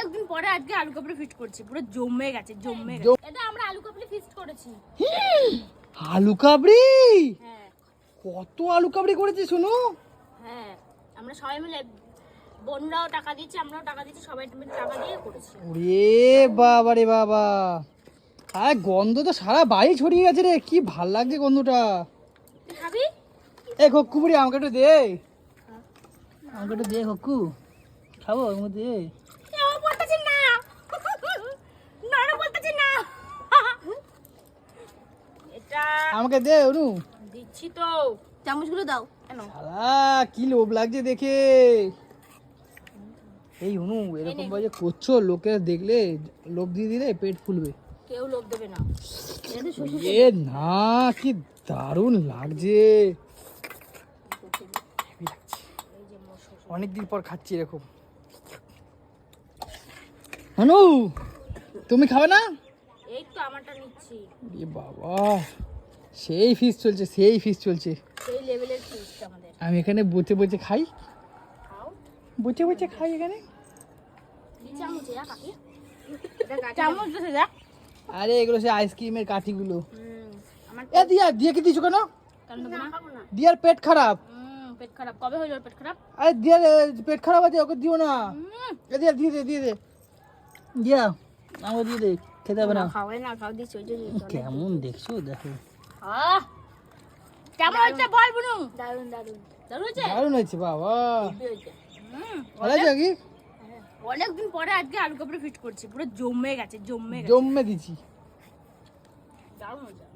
অনেকদিন পরে আজকে আলু কাবলি ফিস্ট করছি, পুরো জমে গেছে এটা আমরা আলু কাবলি ফিস্ট করেছি। আলু কাবলি? হ্যাঁ। কত আলু কাবলি করেছি শুনো। হ্যাঁ, আমরা সবাই মিলে, বোনরাও টাকা দিয়েছে, আমরাও টাকা দিয়েছি, সবাই মিলে টাকা দিয়ে করেছি। ওরে বাবা রে বাবা, আর গন্ধ তো সারা বাড়ি ছড়িয়ে গেছে রে, কি ভাল লাগছে গন্ধটা। তুই খাবি? এ খক্কু বুড়ি আমাকে একটু দে, আমাকে একটু দে খক্কু, খাবো ওর মধ্যে। ও বলতেছে না, নানা বলতেছে না। এটা আমাকে দে অনু, দিচ্ছি তো, চামচগুলো দাও। কেন? শালা কি লোভ লাগছে দেখে। এই অনু এরকম ভাবে করছো, লোকে দেখলে লোভ দিয়ে দিলে পেট ফুলবে। কেউ লোভ দেবে না। এ না, কি দারুণ লাগছে, অনেকদিন পর খাচ্ছি এরকম। অনু তুমি খাবে না? এই তো আমারটা নিচ্ছি। এ বাবা, সেই ফিস চলছে, সেই ফিস চলছে। সেই লেভেলের ফিস্ট আমাদের। আমি এখানে বসে বসে খাই, খাও। বসে বসে খাই এখানে। এই চামচ এরা কাকি। চামচ দিতে দেখ। আরে এগুলো সে আইসক্রিমের কাঠিগুলো। আমার এ দিয়া দিয়ে কি দিছো কেন? কেন দেবো না? খাবো না। দিয়ার পেট খারাপ। পেট খারাপ কবে হইল? পেট খারাপ? আরে দিয়ার পেট খারাপ আছে, ওকে দিও না। এ দিয়া দিয়ে দে, দিয়ে দে, দিয়া আমাকে দিয়ে দে, খেতে হবে না। খাওয়াই না, খাও দিচ্ছি ওই জন্য। কেমন দেখছো দেখো। কেমন হচ্ছে বল বুনু? দারুন দারুন। দারুন হচ্ছে? দারুণ হয়েছে বাবা। ভালো অনেক- আছে কি? অনেকদিন পরে আজকে আলু কাবলি ফিট করছি, পুরো জমে গেছে। জমে দিছি। দারুন হচ্ছে।